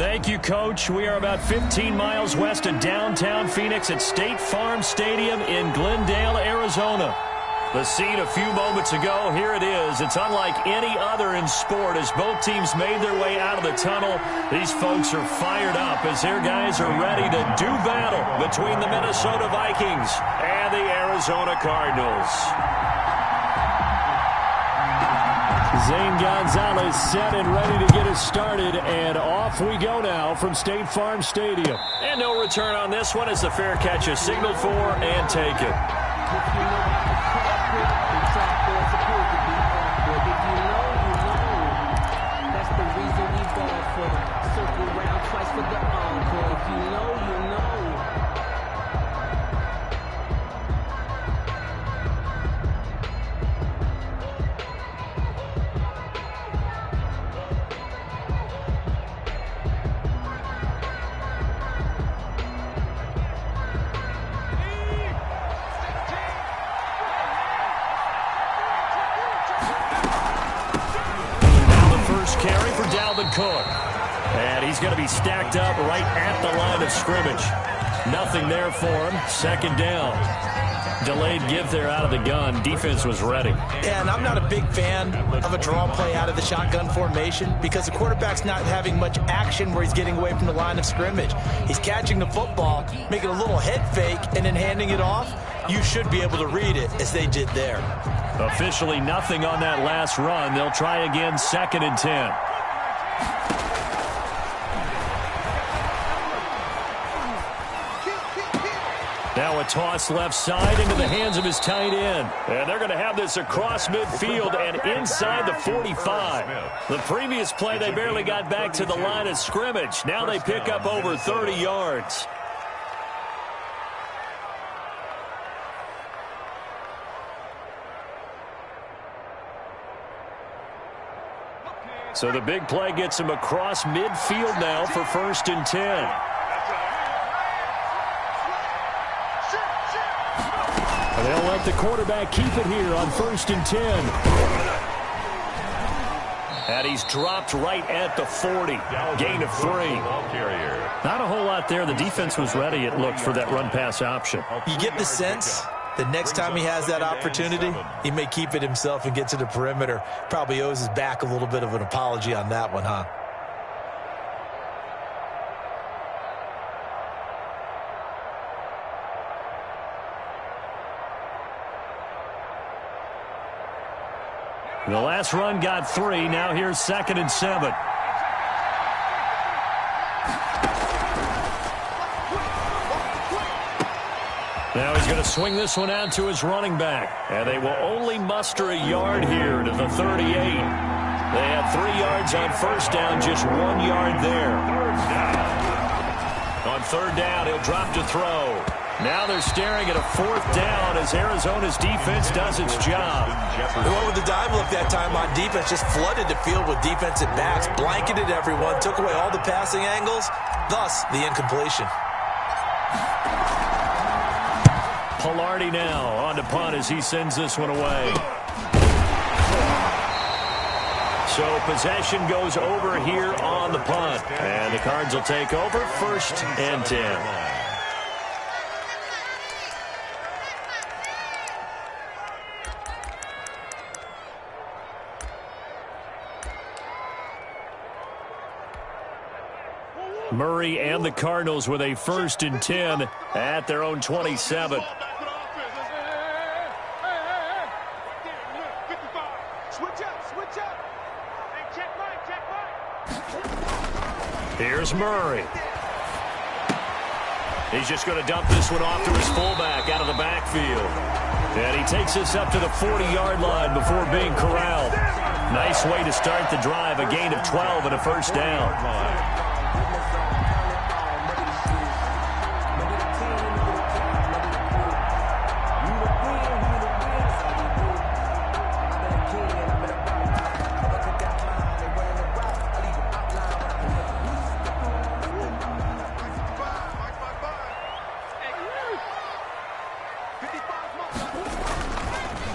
Thank you, Coach. We are about 15 miles west of downtown Phoenix at State Farm Stadium in Glendale, Arizona. The scene a few moments ago, here it is. It's unlike any other in sport as both teams made their way out of the tunnel. These folks are fired up as their guys are ready to do battle between the Minnesota Vikings and the Arizona Cardinals. Zane Gonzalez set and ready to get us started, and off we go now from State Farm Stadium. And no return on this one as the fair catch is signaled for and taken. That's the reason we ball for the circle round twice for the encore. If you know, you know. Cook. And he's going to be stacked up right at the line of scrimmage. Nothing there for him. Second down. Delayed give there out of the gun. Defense was ready. Yeah, and I'm not a big fan of a draw play out of the shotgun formation because the quarterback's not having much action where he's getting away from the line of scrimmage. He's catching the football, making a little head fake, and then handing it off. You should be able to read it as they did there. Officially nothing on that last run. They'll try again, 2nd and 10. Now a toss left side into the hands of his tight end. And they're going to have this across midfield and inside the 45. The previous play, they barely got back to the line of scrimmage. Now they pick up over 30 yards. So the big play gets him across midfield now for 1st and 10. They'll let the quarterback keep it here on 1st and 10. And he's dropped right at the 40. Gain of 3. Not a whole lot there. The defense was ready, it looked, for that run-pass option. You get the sense the next time he has that opportunity, he may keep it himself and get to the perimeter. Probably owes his back a little bit of an apology on that one, huh? The last run got 3. Now here's 2nd and 7. Now he's going to swing this one out to his running back. And they will only muster a yard here to the 38. They had 3 yards on 1st down, just 1 yard there. On 3rd down, he'll drop to throw. Now they're staring at a 4th down as Arizona's defense does its job. They went with the dime look that time on defense, just flooded the field with defensive backs, blanketed everyone, took away all the passing angles, thus the incompletion. Pilardi now on to punt as he sends this one away. So possession goes over here on the punt. And the Cards will take over 1st and 10. Murray and the Cardinals with a 1st and 10 at their own 27. Here's Murray. He's just going to dump this one off to his fullback out of the backfield. And he takes this up to the 40-yard line before being corralled. Nice way to start the drive, a gain of 12 and a 1st down.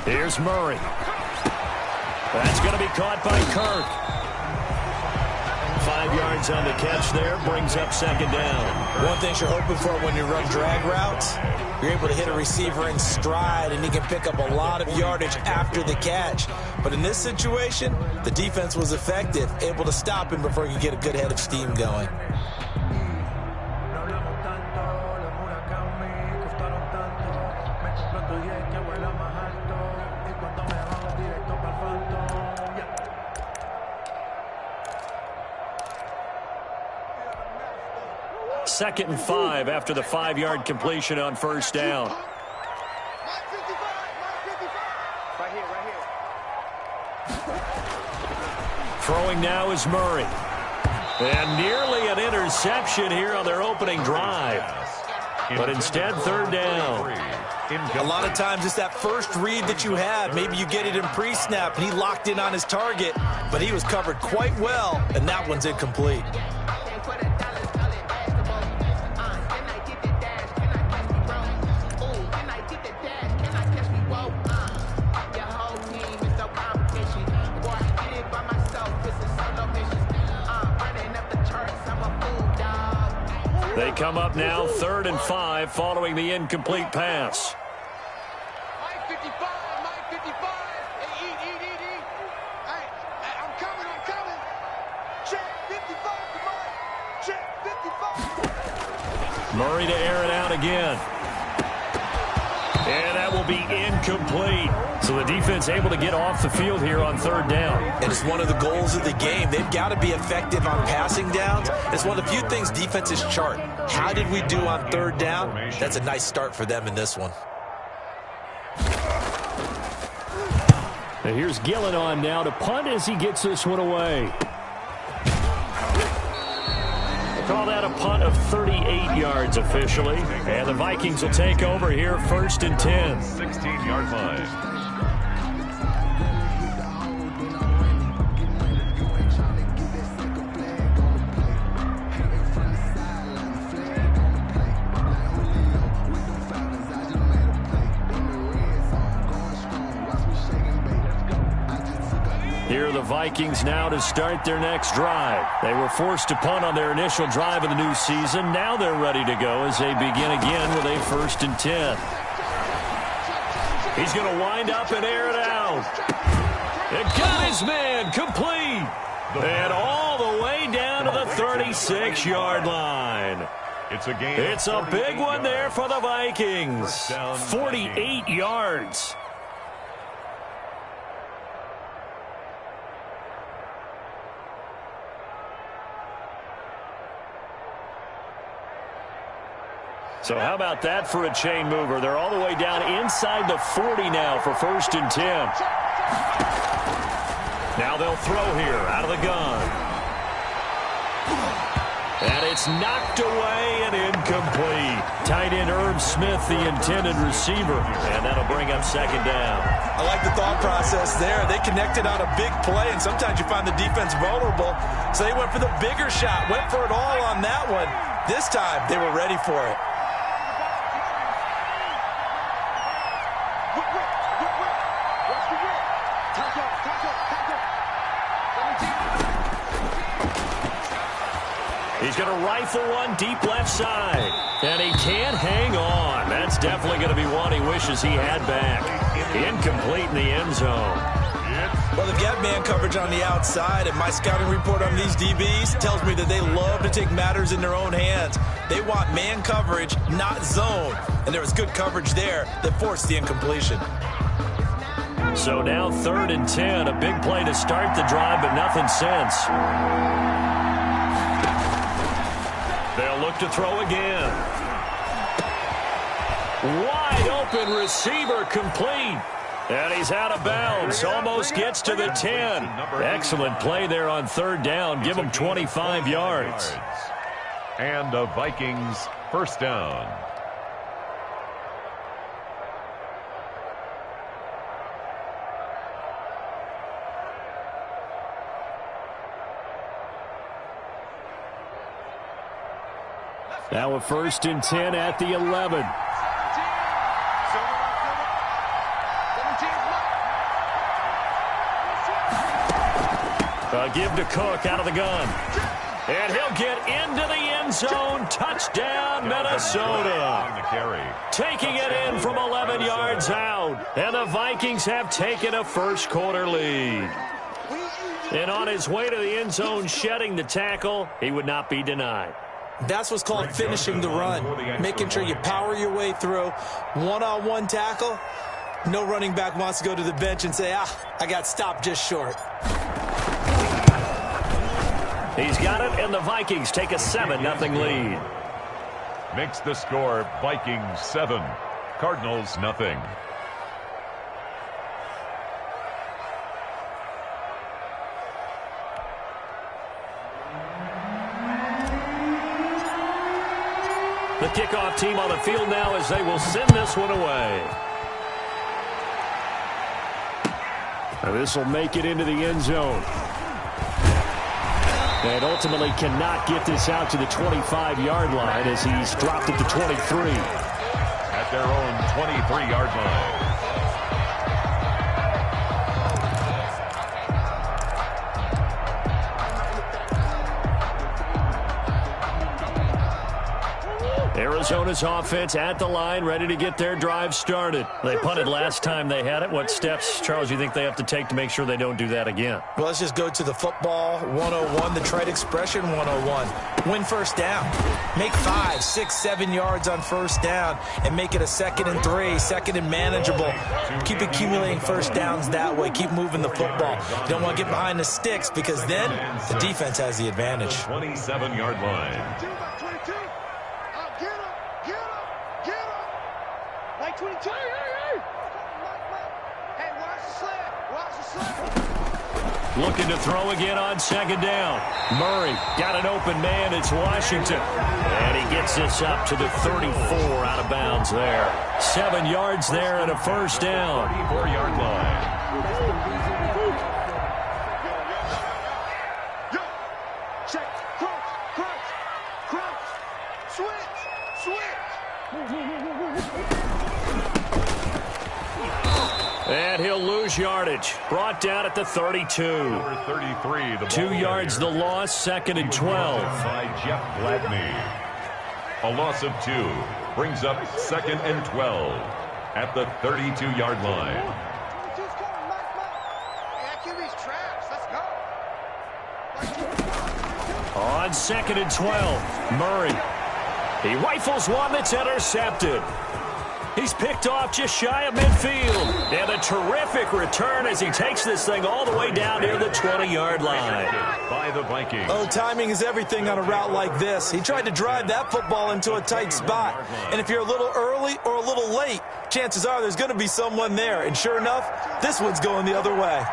Here's Murray. That's going to be caught by Kirk. 5 yards on the catch there. Brings up second down. One thing you're hoping for when you run drag routes, you're able to hit a receiver in stride, and he can pick up a lot of yardage after the catch. But in this situation, the defense was effective, able to stop him before he could get a good head of steam going. Second and 5 after the 5-yard completion on first down. Right here. Throwing now is Murray. And nearly an interception here on their opening drive. But instead, third down. A lot of times it's that first read that you have. Maybe you get it in pre-snap, and he locked in on his target, but he was covered quite well, and that one's incomplete. They come up now, 3rd and 5, following the incomplete pass. Mike 55. Hey, eat. Hey, I'm coming. Check 55, come on. Check 55. Murray to air it out again. And that will be incomplete. So the defense able to get off the field here on 3rd down. And it's one of the goals of the game. They've got to be effective on passing downs. It's one of the few things defenses chart. How did we do on 3rd down? That's a nice start for them in this one. And here's Gillen on now to punt as he gets this one away. Call that a punt of 38 yards officially. And the Vikings will take over here, 1st and 10. 16-yard line. Here are the Vikings now to start their next drive. They were forced to punt on their initial drive of the new season. Now they're ready to go as they begin again with a 1st and 10. He's going to wind up and air it out. It got his man complete. And all the way down to the 36-yard line. It's a big one there for the Vikings. 48 yards. So how about that for a chain mover? They're all the way down inside the 40 now for 1st and 10. Now they'll throw here out of the gun. And it's knocked away and incomplete. Tight end Herb Smith, the intended receiver. And that'll bring up 2nd down. I like the thought process there. They connected on a big play, and sometimes you find the defense vulnerable. So they went for the bigger shot, went for it all on that one. This time, they were ready for it. He's going to rifle one deep left side. And he can't hang on. That's definitely going to be one he wishes he had back. Incomplete in the end zone. Well, they've got man coverage on the outside, and my scouting report on these DBs tells me that they love to take matters in their own hands. They want man coverage, not zone. And there was good coverage there that forced the incompletion. So now 3rd and 10. A big play to start the drive, but nothing since. They'll look to throw again. Wide open receiver complete. And he's out of bounds. Almost gets to the 10. Excellent play there on 3rd down. Give him 25 yards. And the Vikings 1st down. Now a 1st and 10 at the 11. Give to Cook out of the gun. And he'll get into the end zone. Touchdown, Minnesota. Taking it in from 11 yards out. And the Vikings have taken a first quarter lead. And on his way to the end zone, shedding the tackle, he would not be denied. That's what's called finishing the run. Making sure you power your way through. One-on-one tackle. No running back wants to go to the bench and say, I got stopped just short. He's got it, and the Vikings take a 7-0 lead. Makes the score Vikings 7, Cardinals nothing. The kickoff team on the field now as they will send this one away. Now this will make it into the end zone. And ultimately cannot get this out to the 25-yard line as he's dropped it to 23. At their own 23-yard line. Arizona's offense at the line, ready to get their drive started. They punted last time they had it. What steps, Charles, you think they have to take to make sure they don't do that again? Well, let's just go to the football 101, the trade expression 101. Win first down. Make 5, 6, 7 yards on first down and make it a 2nd and 3, 2nd and manageable. Keep accumulating first downs that way. Keep moving the football. You don't want to get behind the sticks because then the defense has the advantage. 27-yard line. 22. Hey, watch the sled. Watch the sled. Looking to throw again on 2nd down. Murray got an open man. It's Washington. And he gets this up to the 34 out of bounds there. 7 yards there and a first down. 34-yard line. And he'll lose yardage. Brought down at the 32. Number 33, the 2 yards the loss, 2nd and 12. By Jeff Gladney. A loss of 2 brings up 2nd and 12 at the 32-yard line. On 2nd and 12, Murray. He rifles one that's intercepted. He's picked off just shy of midfield. And a terrific return as he takes this thing all the way down near the 20-yard line. By the Vikings. Oh, timing is everything on a route like this. He tried to drive that football into a tight spot. And if you're a little early or a little late, chances are there's going to be someone there. And sure enough, this one's going the other way.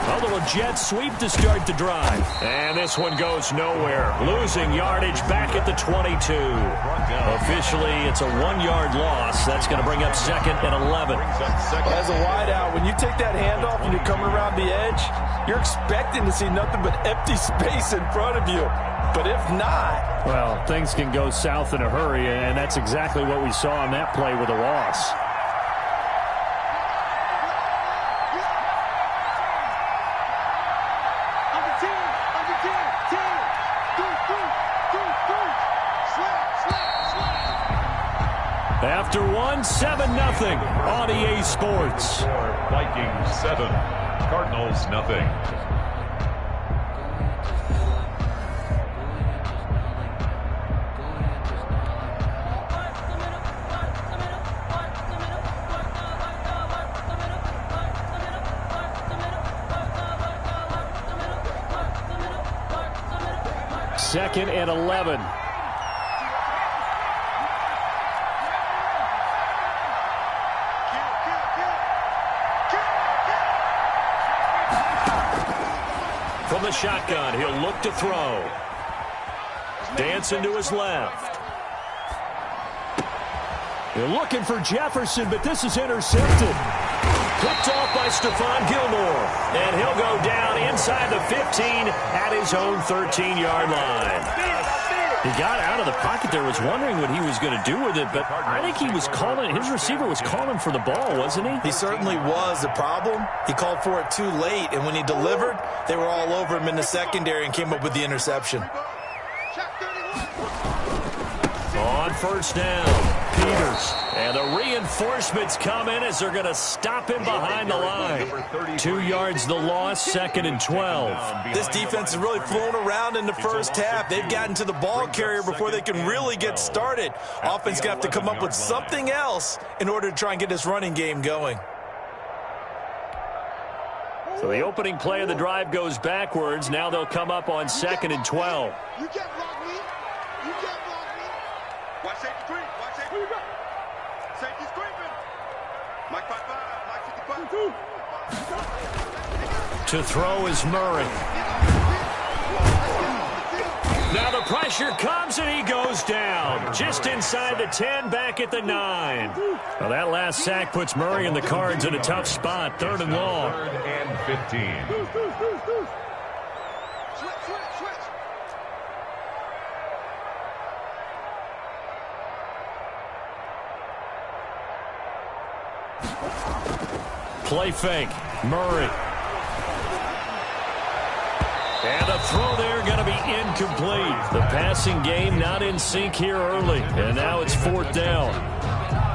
A little jet sweep to start the drive. And this one goes nowhere. Losing yardage back at the 22. Officially, it's a 1-yard loss. That's going to bring up 2nd and 11. As a wideout, when you take that handoff and you're coming around the edge, you're expecting to see nothing but empty space in front of you. But if not... Well, things can go south in a hurry, and that's exactly what we saw on that play with a loss. After one, 7-0 on EA Sports. Vikings 7, Cardinals nothing. Second and 11. From the shotgun, he'll look to throw. Dancing to his left. They're looking for Jefferson, but this is intercepted. Picked off by Stephon Gilmore. And he'll go down inside the 15 at his own 13-yard line. He got out of the pocket there, was wondering what he was going to do with it, but I think he was calling, his receiver was calling for the ball, wasn't he? He certainly was. The problem, he called for it too late, and when he delivered, they were all over him in the secondary and came up with the interception. On first down, Peters. And the reinforcements come in as they're going to stop him behind the line. 2 yards the loss, 2nd and 12. This defense has really flown around in the first half. They've gotten to the ball carrier before they can really get started. Offense got to come up with something else in order to try and get this running game going. So the opening play of the drive goes backwards. Now they'll come up on 2nd and 12. You can't block me. You can't block me. Watch safety screen. Watch safety. Where you go? Safety screen. Mike 5-5. Mike 65. To throw is Murray. Now the pressure comes and he goes down. Just inside the 10, back at the 9. Well, that last sack puts Murray and the Cards in a tough spot. 3rd and long. 3rd and 15. Switch. Play fake. Murray. And a throw there going to be incomplete. The passing game not in sync here early. And now it's 4th down.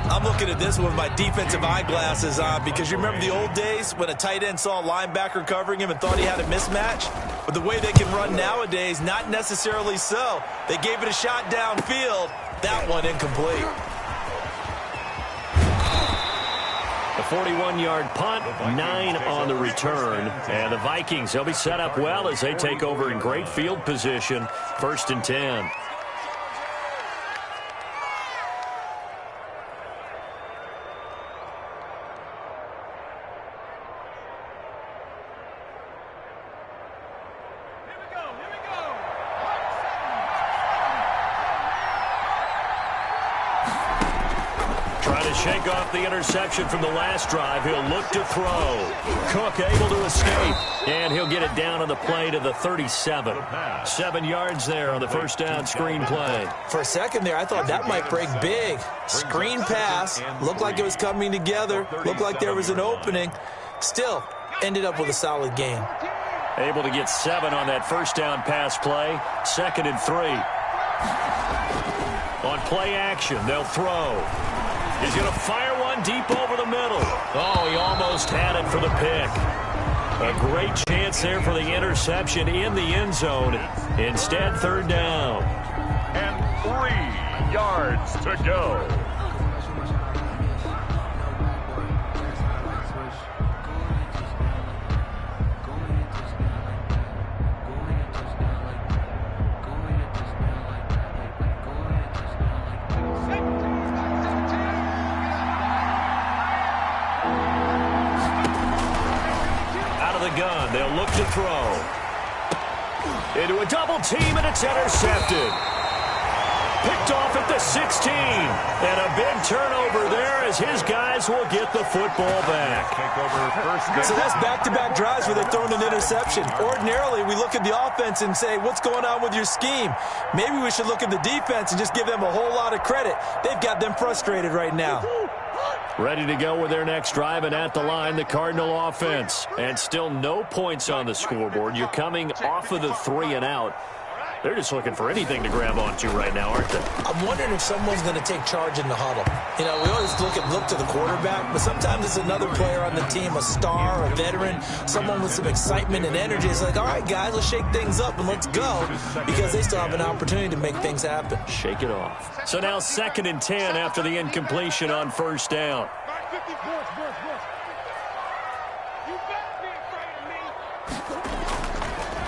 I'm looking at this with my defensive eyeglasses on because you remember the old days when a tight end saw a linebacker covering him and thought he had a mismatch? But the way they can run nowadays, not necessarily so. They gave it a shot downfield. That one incomplete. A 41-yard punt, 9 on the return. And the Vikings, they'll be set up well as they take over in great field position. 1st and 10. Shake off the interception from the last drive. He'll look to throw. Cook able to escape. And he'll get it down on the play to the 37. 7 yards there on the first down screen play. For a second there, I thought that might break big. Screen pass. Looked like it was coming together. Looked like there was an opening. Still, ended up with a solid game. Able to get 7 on that first down pass play. 2nd and 3. On play action, they'll throw. He's going to fire one deep over the middle. Oh, he almost had it for the pick. A great chance there for the interception in the end zone. Instead, 3rd down. And 3 yards to go. They'll look to throw. Into a double team, and it's intercepted. Picked off at the 16. And a big turnover there as his guys will get the football back. So that's back-to-back drives where they're throwing an interception. Ordinarily, we look at the offense and say, what's going on with your scheme? Maybe we should look at the defense and just give them a whole lot of credit. They've got them frustrated right now. Ready to go with their next drive, and at the line, the Cardinal offense. And still no points on the scoreboard. You're coming off of the 3 and out. They're just looking for anything to grab onto right now, aren't they? I'm wondering if someone's going to take charge in the huddle. You know, we always look to the quarterback, but sometimes it's another player on the team, a star, a veteran, someone with some excitement and energy. It's like, all right, guys, let's shake things up and let's go, because they still have an opportunity to make things happen. Shake it off. So now 2nd and 10 after the incompletion on first down.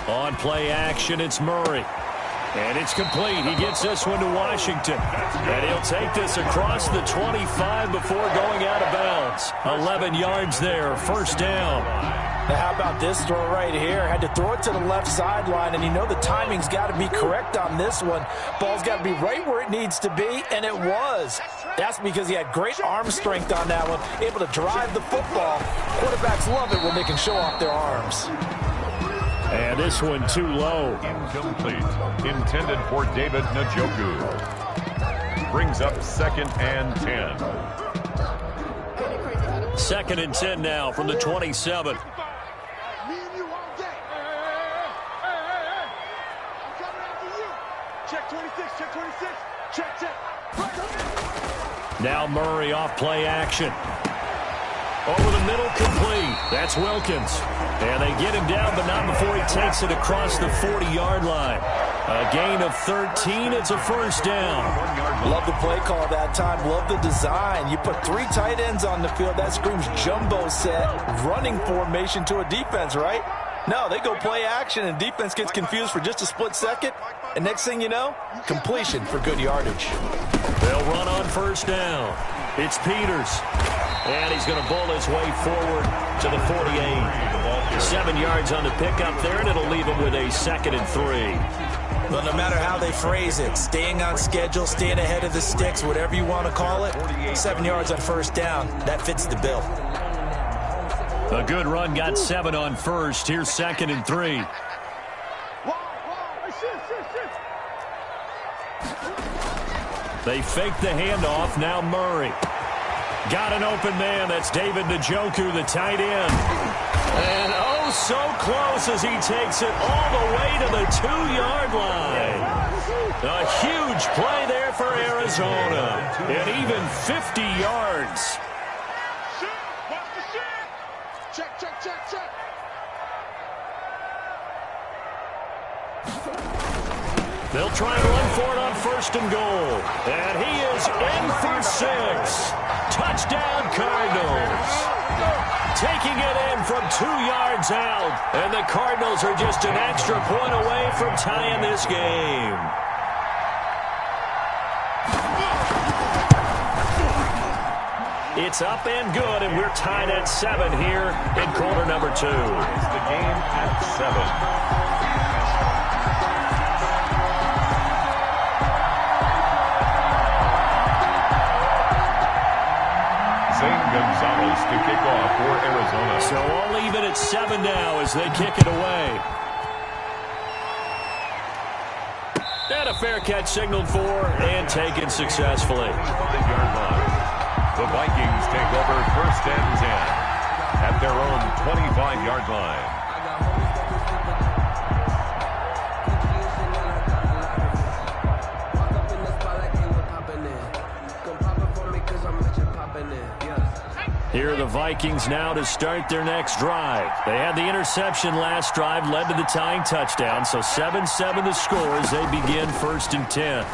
On play action, it's Murray. And it's complete. He gets this one to Washington. And he'll take this across the 25 before going out of bounds. 11 yards there, 1st down. Now how about this throw right here? Had to throw it to the left sideline, and you know the timing's got to be correct on this one. Ball's got to be right where it needs to be, and it was. That's because he had great arm strength on that one, able to drive the football. Quarterbacks love it when they can show off their arms. And this one too low. Incomplete. Intended for David Njoku. Brings up 2nd and 10. 2nd and 10 now from the 27. Me and you all day. I'm coming after you. Check 26, check 26. Check. Now Murray off play action. Over the middle, complete. That's Wilkins. And they get him down, but not before he takes it across the 40-yard line. A gain of 13. It's a first down. Love the play call that time. Love the design. You put 3 tight ends on the field. That screams jumbo set, running formation to a defense, right? No, they go play action, and defense gets confused for just a split second. And next thing you know, completion for good yardage. They'll run on first down. It's Peters. And he's going to bowl his way forward to the 48. 7 yards on the pickup there, and it'll leave him with a 2nd and 3. Well, no matter how they phrase it, staying on schedule, staying ahead of the sticks, whatever you want to call it, 7 yards on first down, that fits the bill. A good run got 7 on first. Here's 2nd and 3. They fake the handoff. Now Murray. Got an open man. That's David Njoku, the tight end. And oh, so close as he takes it all the way to the 2-yard line. A huge play there for Arizona. And even 50 yards. Check. They'll try and run for it on 1st and goal. And he is in for 6. Touchdown, Cardinals. Taking it in from 2 yards out. And the Cardinals are just an extra point away from tying this game. It's up and good, and we're tied at 7 here in quarter number 2. The game at 7. Gonzalez to kick off for Arizona. So all even at 7 now as they kick it away. And a fair catch signaled for and taken successfully. The Vikings take over 1st and 10 at their own 25-yard line. Here are the Vikings now to start their next drive. They had the interception last drive, led to the tying touchdown, so 7-7 the score as they begin 1st and 10.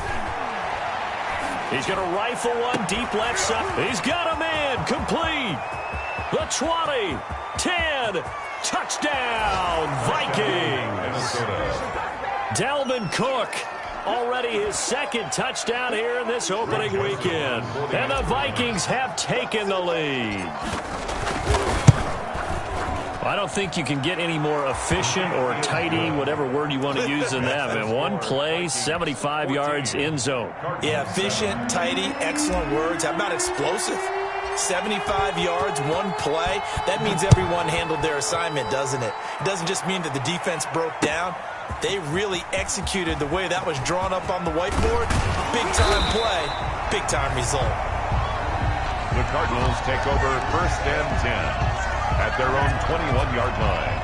He's going to rifle one deep left side. He's got a man, complete. The 20, 10, touchdown, Vikings. Dalvin Cook. Already his 2nd touchdown here in this opening weekend. And the Vikings have taken the lead. I don't think you can get any more efficient or tidy, whatever word you want to use in that. Man, one play, 75 yards in zone. Yeah, efficient, tidy, excellent words. How about explosive? 75 yards, one play. That means everyone handled their assignment, doesn't it? It doesn't just mean that the defense broke down. They really executed the way that was drawn up on the whiteboard. Big-time play, big-time result. The Cardinals take over 1st and 10 at their own 21-yard line.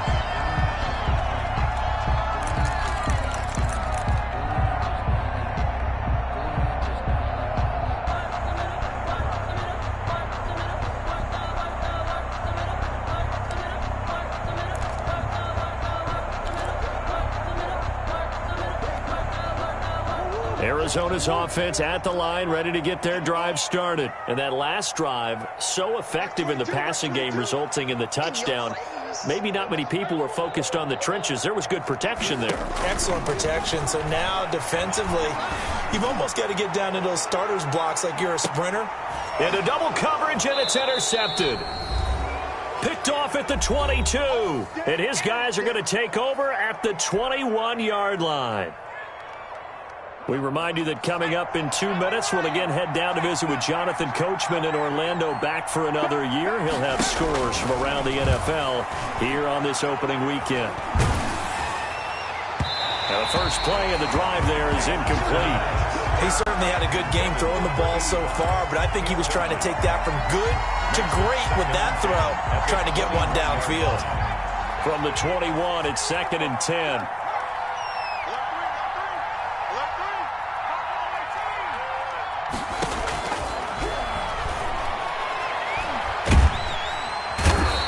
Arizona's offense at the line, ready to get their drive started. And that last drive, so effective in the passing game, resulting in the touchdown. Maybe not many people were focused on the trenches. There was good protection there. Excellent protection. So now defensively, you've almost got to get down to those starters blocks like you're a sprinter. Into double coverage, and it's intercepted. Picked off at the 22. And his guys are going to take over at the 21-yard line. We remind you that coming up in 2 minutes, we'll again head down to visit with Jonathan Coachman in Orlando, back for another year. He'll have scores from around the NFL here on this opening weekend. Now the first play of the drive there is incomplete. He certainly had a good game throwing the ball so far, but I think he was trying to take that from good to great with that throw, trying to get one downfield. From the 21, it's 2nd and 10.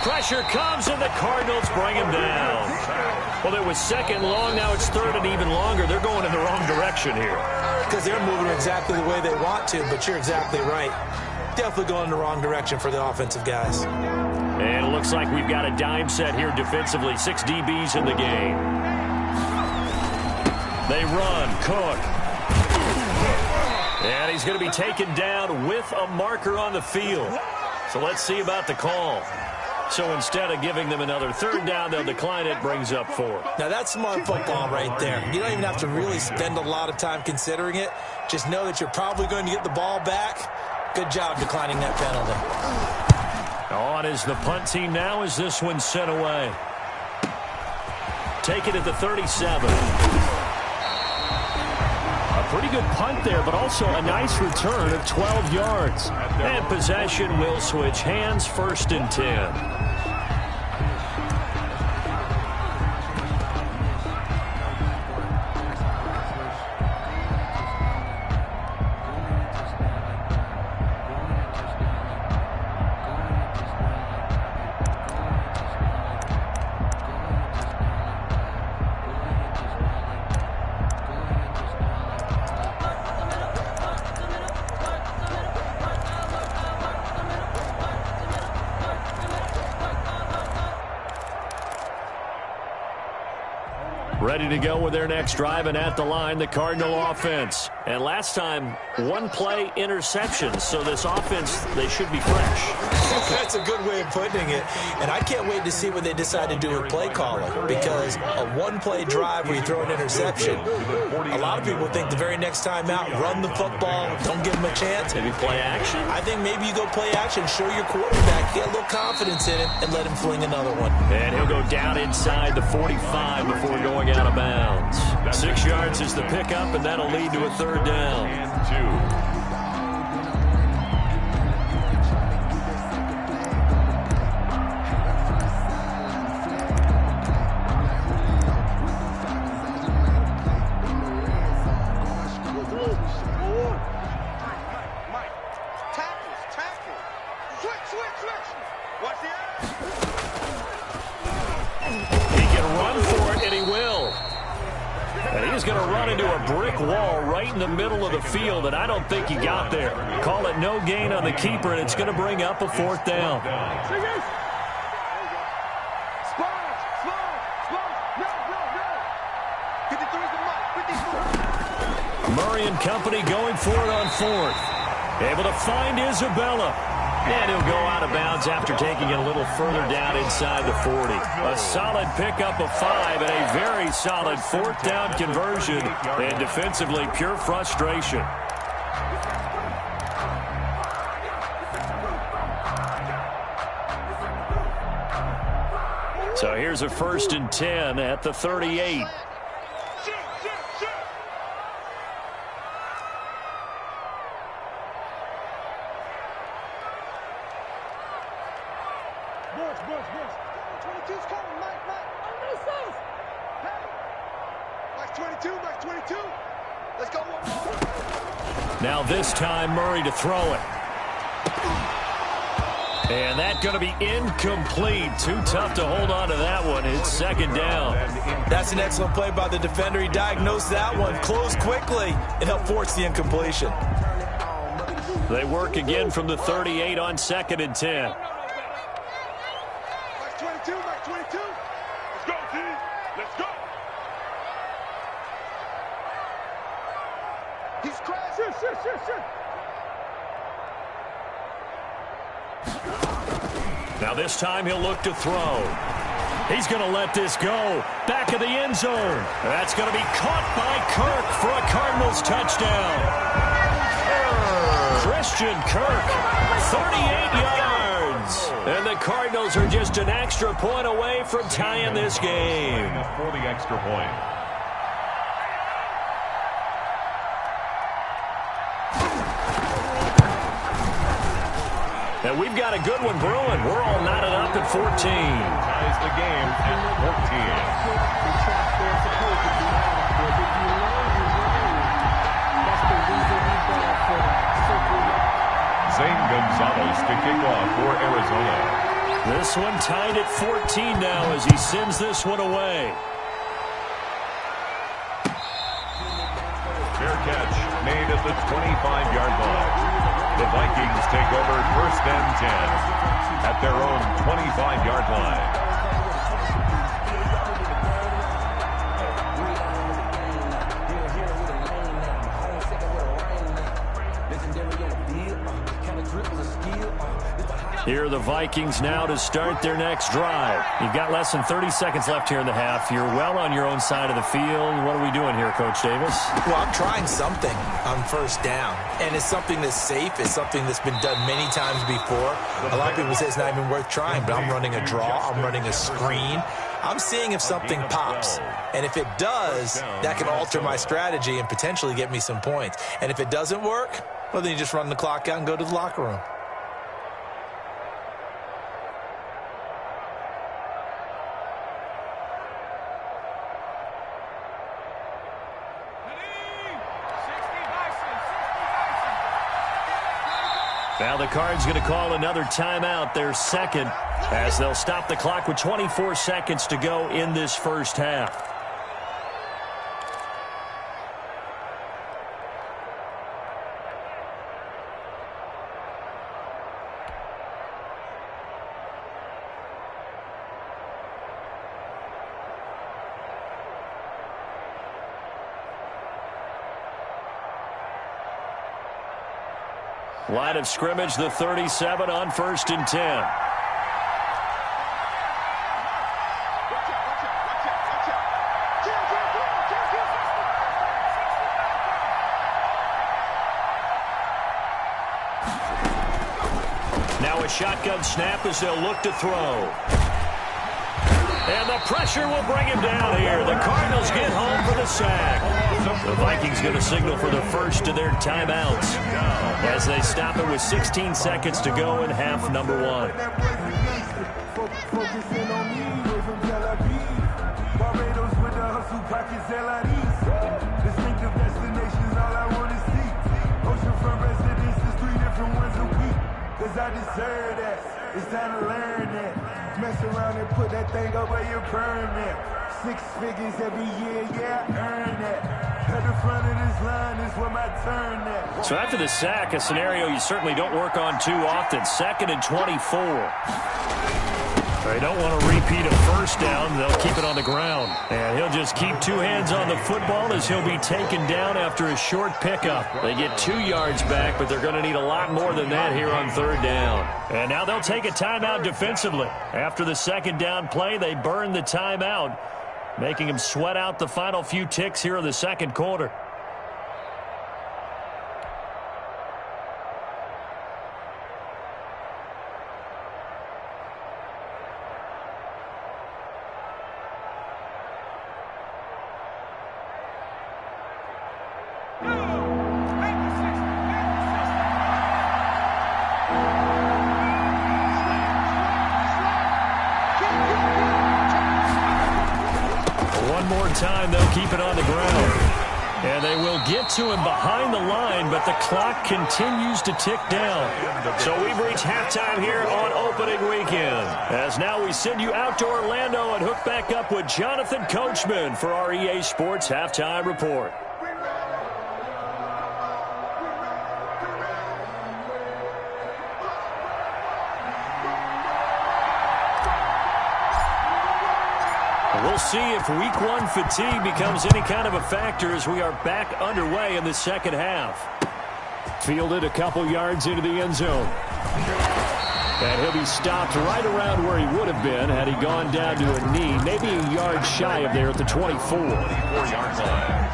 Pressure comes, and the Cardinals bring him down. Well, it was 2nd long. Now it's 3rd and even longer. They're going in the wrong direction here. Because they're moving exactly the way they want to, but you're exactly right. Definitely going in the wrong direction for the offensive guys. And it looks like we've got a dime set here defensively. 6 DBs in the game. They run. Cook. And he's going to be taken down with a marker on the field. So let's see about the call. So instead of giving them another 3rd down, they'll decline it, brings up 4. Now, that's smart football right there. You don't even have to really spend a lot of time considering it. Just know that you're probably going to get the ball back. Good job declining that penalty. On is the punt team now as this one's sent away. Take it at the 37. A pretty good punt there, but also a nice return of 12 yards. And possession will switch hands, 1st and 10. Ready to go with their next drive, and at the line, the Cardinal offense. And last time, 1-play interceptions, so this offense, they should be fresh. That's a good way of putting it. And I can't wait to see what they decide to do with play calling, because a 1-play drive where you throw an interception, a lot of people think the very next time out, run the football, don't give them a chance. Maybe play action? I think maybe you go play action, show your quarterback, get a little confidence in him, and let him fling another one. And he'll go down inside the 45 before going out of bounds. 6 yards is the pickup, and that'll lead to a 3rd down. And 2. Field, and I don't think he got there. Call it no gain on the keeper, and it's going to bring up a 4th down. Murray and company going for it on 4th. Able to find Isabella. And he'll go out of bounds after taking it a little further down inside the 40. A solid pickup of 5 and a very solid 4th down conversion. And defensively, pure frustration. So here's a 1st and 10 at the 38. Now this time, Murray to throw it. And that's going to be incomplete. Too tough to hold on to that one. It's 2nd down. That's an excellent play by the defender. He diagnosed that one, closed quickly, and helped force the incompletion. They work again from the 38 on 2nd and 10. Now this time he'll look to throw. He's going to let this go. Back of the end zone. That's going to be caught by Kirk for a Cardinals touchdown. Christian Kirk, 38 yards. And the Cardinals are just an extra point away from tying this game. For the extra point. And we've got a good one brewing. We're all knotted up at 14. Ties the game at 14. Zane Gonzalez to kick off for Arizona. This one tied at 14 now as he sends this one away. Fair catch made at the 25-yard line. The Vikings take over 1st and 10 at their own 25-yard line. Here are the Vikings now to start their next drive. You've got less than 30 seconds left here in the half. You're well on your own side of the field. What are we doing here, Coach Davis? Well, I'm trying something on 1st down, and it's something that's safe. It's something that's been done many times before. A lot of people say it's not even worth trying, but I'm running a draw. I'm running a screen. I'm seeing if something pops, and if it does, that can alter my strategy and potentially get me some points. And if it doesn't work, well, then you just run the clock out and go to the locker room. Now the Cards going to call another timeout, their second, as they'll stop the clock with 24 seconds to go in this first half. Line of scrimmage, the 37 on 1st and 10. Now a shotgun snap as they'll look to throw. And the pressure will bring him down here. The Cardinals get home for the sack. The Vikings going to signal for the first of their timeouts as they stop it with 16 seconds to go in half number 1. Distinctive destinations, all I want to see. Oceanfront residences, 3 different ones a week. Cause I deserve that. It's time to learn that. Mess around and put that thing over your permit. 6 figures every year, yeah, I earn that. At the front of this line is where my turn at. So after the sack, a scenario you certainly don't work on too often. 2nd and 24. They don't want to repeat a first down. They'll keep it on the ground. And he'll just keep 2 hands on the football as he'll be taken down after a short pickup. They get 2 yards back, but they're going to need a lot more than that here on 3rd down. And now they'll take a timeout defensively. After the 2nd down play, they burn the timeout, making him sweat out the final few ticks here in the 2nd quarter. Time they'll keep it on the ground, and they will get to him behind the line, but the clock continues to tick down. So we've reached halftime here on opening weekend, as now we send you out to Orlando and hook back up with Jonathan Coachman for our EA Sports Halftime Report. We'll see if week 1 fatigue becomes any kind of a factor as we are back underway in the 2nd half. Fielded a couple yards into the end zone. And he'll be stopped right around where he would have been had he gone down to a knee, maybe a yard shy of there at the 24. 24-yard line.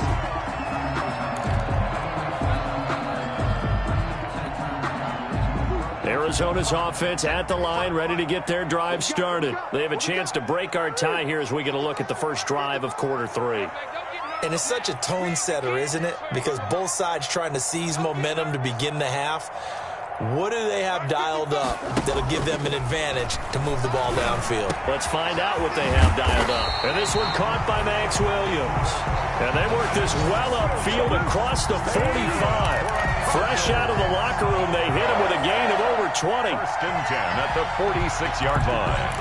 Arizona's offense at the line, ready to get their drive started. They have a chance to break our tie here as we get a look at the first drive of quarter 3. And it's such a tone setter, isn't it? Because both sides trying to seize momentum to begin the half. What do they have dialed up that'll give them an advantage to move the ball downfield? Let's find out what they have dialed up. And this one caught by Max Williams. And they work this well upfield across the 45. Fresh out of the locker room, they hit him with a gain of over 20. First and 10 at the 46-yard line.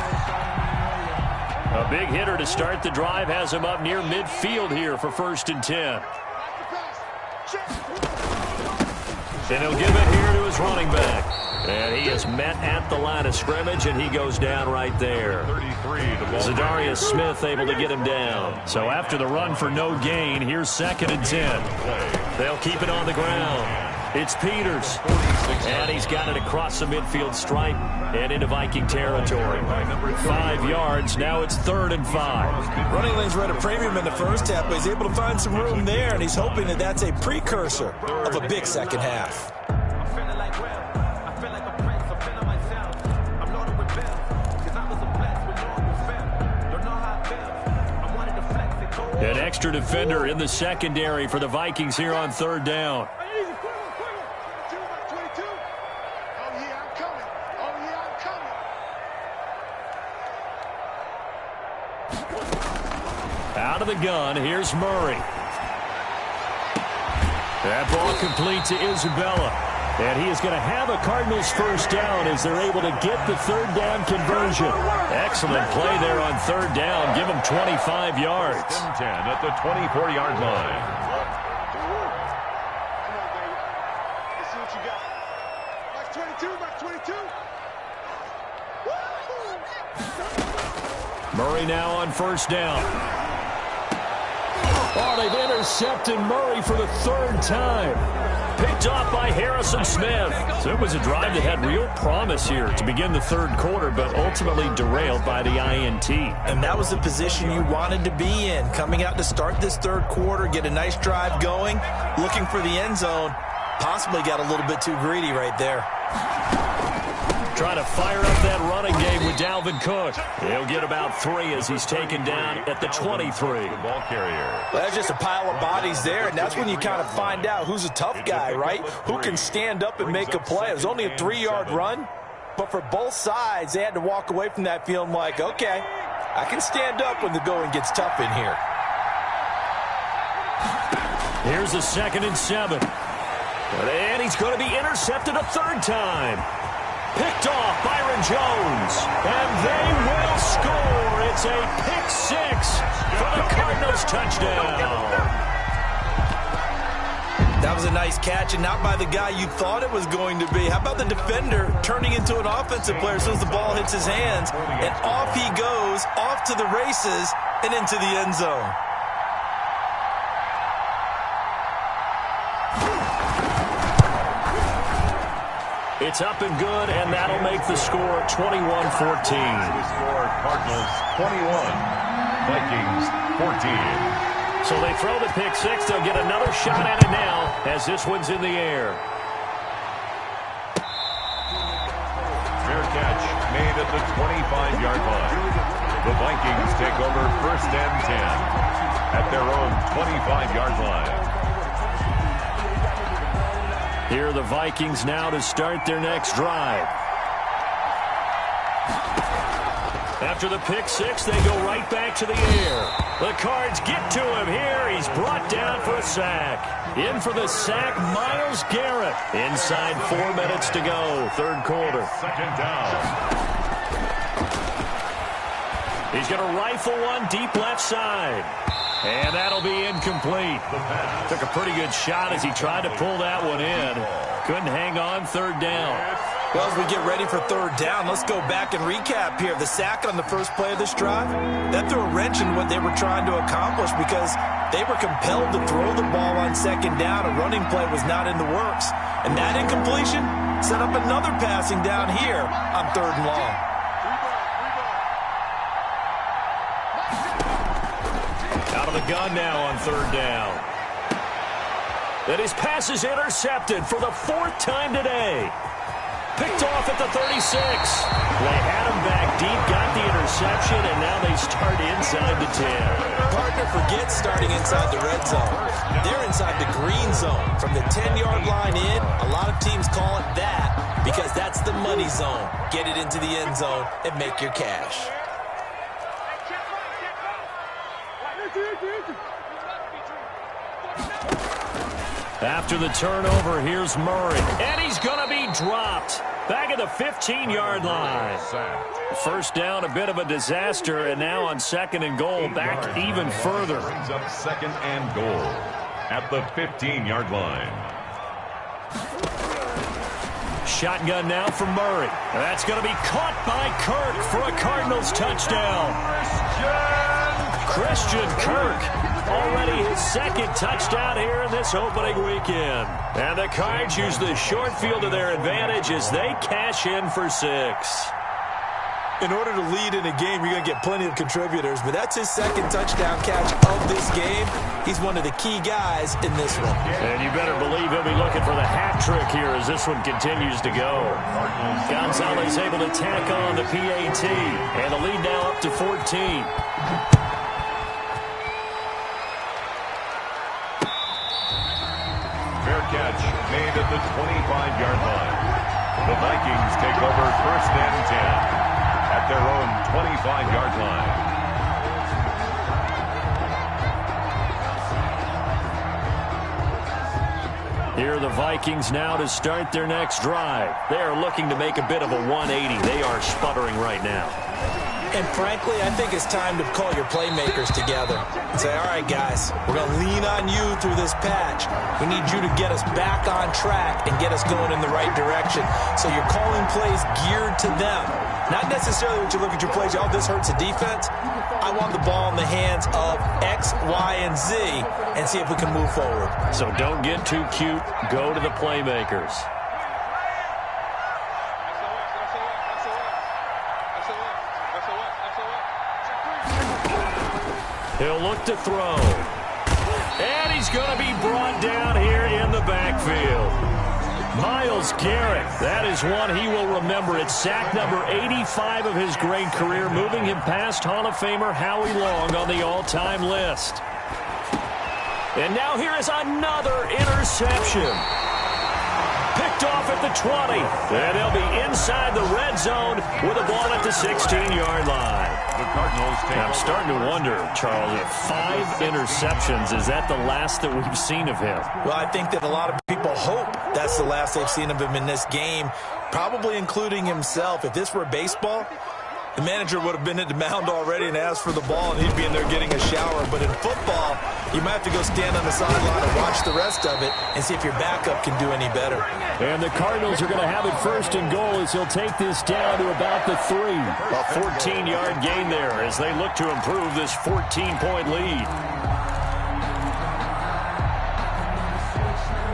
A big hitter to start the drive has him up near midfield here for first and 10. And he'll give it here to his running back. And he is met at the line of scrimmage, and he goes down right there. 33, the ball. Zadarius Smith able to get him down. So after the run for no gain, here's second and 10. They'll keep it on the ground. It's Peters. And he's got it across the midfield stripe and into Viking territory. 5 yards. Now it's 3rd and 5. Running lanes were at a premium in the first half, but he's able to find some room there, and he's hoping that that's a precursor of a big second half. An extra defender in the secondary for the Vikings here on 3rd down. Out of the gun, here's Murray. That ball complete to Isabella. And he is going to have a Cardinals first down as they're able to get the 3rd down conversion. Excellent play there on 3rd down. Give him 25 yards. 10 at the 24-yard line. Let's see what you got. Max 22, Max 22. Murray now on first down. Oh, they've intercepted Murray for the 3rd time. Picked off by Harrison Smith. So it was a drive that had real promise here to begin the 3rd quarter, but ultimately derailed by the INT. And that was the position you wanted to be in. Coming out to start this 3rd quarter, get a nice drive going, looking for the end zone. Possibly got a little bit too greedy right there. Trying to fire up that running game with Dalvin Cook. He'll get about 3 as he's taken down at the 23. The ball carrier. Well, there's just a pile of bodies there, and that's when you kind of find out who's a tough guy, right? Who can stand up and make a play. It was only a 3-yard run, but for both sides, they had to walk away from that feeling like, okay, I can stand up when the going gets tough in here. Here's a 2nd and 7. And he's going to be intercepted a 3rd time. Picked off Byron Jones, and they will score. It's a pick 6 for the Cardinals touchdown. That was a nice catch, and not by the guy you thought it was going to be. How about the defender turning into an offensive player as soon as the ball hits his hands, and off he goes, off to the races, and into the end zone. It's up and good, and that'll make the score 21-14. The score, Cardinals 21, Vikings 14. So they throw the pick 6. They'll get another shot at it now as this one's in the air. Fair catch made at the 25-yard line. The Vikings take over first and 10 at their own 25-yard line. Here are the Vikings now to start their next drive. After the pick 6, they go right back to the air. The Cards get to him here. He's brought down for a sack. In for the sack, Myles Garrett. Inside 4 minutes to go, 3rd quarter. 2nd down. He's going to rifle one deep left side. And that'll be incomplete. Took a pretty good shot as he tried to pull that one in. Couldn't hang on 3rd down. Well, as we get ready for 3rd down, let's go back and recap here. The sack on the first play of this drive, that threw a wrench in what they were trying to accomplish because they were compelled to throw the ball on 2nd down. A running play was not in the works. And that incompletion set up another passing down here on 3rd and long. Out of the gun now on 3rd down. And his pass is intercepted for the 4th time today. Picked off at the 36. They had him back deep, got the interception. reception, and now they start inside the 10. Partner forgets starting inside the red zone. They're inside the green zone. From the 10-yard line in, a lot of teams call it that because that's the money zone. Get it into the end zone and make your cash. After the turnover, here's Murray. And he's going to be dropped. Back at the 15-yard line. First down, a bit of a disaster, and now on 2nd and goal, back even further. Brings up 2nd and goal at the 15-yard line. Shotgun now for Murray. That's going to be caught by Kirk for a Cardinals touchdown. Christian Kirk. Already his 2nd touchdown here in this opening weekend. And the Cards use the short field to their advantage as they cash in for 6. In order to lead in a game, you're going to get plenty of contributors, but that's his 2nd touchdown catch of this game. He's one of the key guys in this one. And you better believe he'll be looking for the hat trick here as this one continues to go. Gonzalez able to tack on the PAT, and the lead now up to 14. Fair catch made at the 25-yard line. The Vikings take over 1st and 10 at their own 25-yard line. Here are the Vikings now to start their next drive. They are looking to make a bit of a 180. They are sputtering right now. And frankly, I think it's time to call your playmakers together and say, all right, guys, we're going to lean on you through this patch. We need you to get us back on track and get us going in the right direction. So you're calling plays geared to them. Not necessarily when you look at your plays, oh, this hurts the defense. I want the ball in the hands of X, Y, and Z and see if we can move forward. So don't get too cute. Go to the playmakers. He'll look to throw. And he's going to be brought down here in the backfield. Myles Garrett, that is one he will remember. It's sack number 85 of his great career, moving him past Hall of Famer Howie Long on the all-time list. And now here is another interception. Picked off at the 20. And they'll be inside the red zone with a ball at the 16-yard line. The Cardinals take I'm starting to wonder, Charles, if 5 interceptions, is that the last that we've seen of him? Well, I think that a lot of people hope that's the last they've seen of him in this game, probably including himself. If this were baseball, the manager would have been at the mound already and asked for the ball, and he'd be in there getting a shower. But in football, you might have to go stand on the sideline and watch the rest of it and see if your backup can do any better. And the Cardinals are going to have it 1st and goal as he'll take this down to about the 3. A 14-yard gain there as they look to improve this 14-point lead.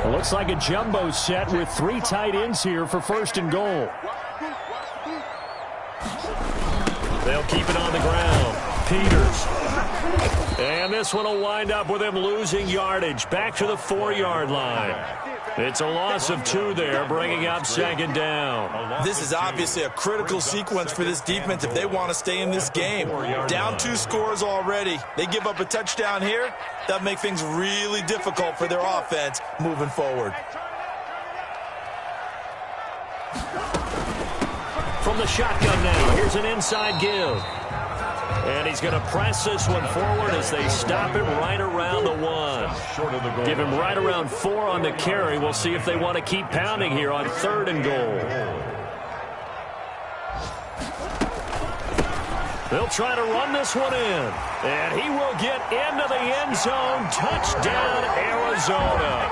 It looks like a jumbo set with 3 tight ends here for 1st and goal. They'll keep it on the ground. Peters. And this one will wind up with him losing yardage. Back to the 4-yard line. It's a loss of 2 there, bringing up 2nd down. This is obviously a critical sequence for this defense if they want to stay in this game. Down 2 scores already. They give up a touchdown here. That'll make things really difficult for their offense moving forward. From the shotgun now, here's an inside give. And he's going to press this one forward as they stop him right around the 1. Give him right around 4 on the carry. We'll see if they want to keep pounding here on 3rd and goal. They'll try to run this one in. And he will get into the end zone. Touchdown, Arizona.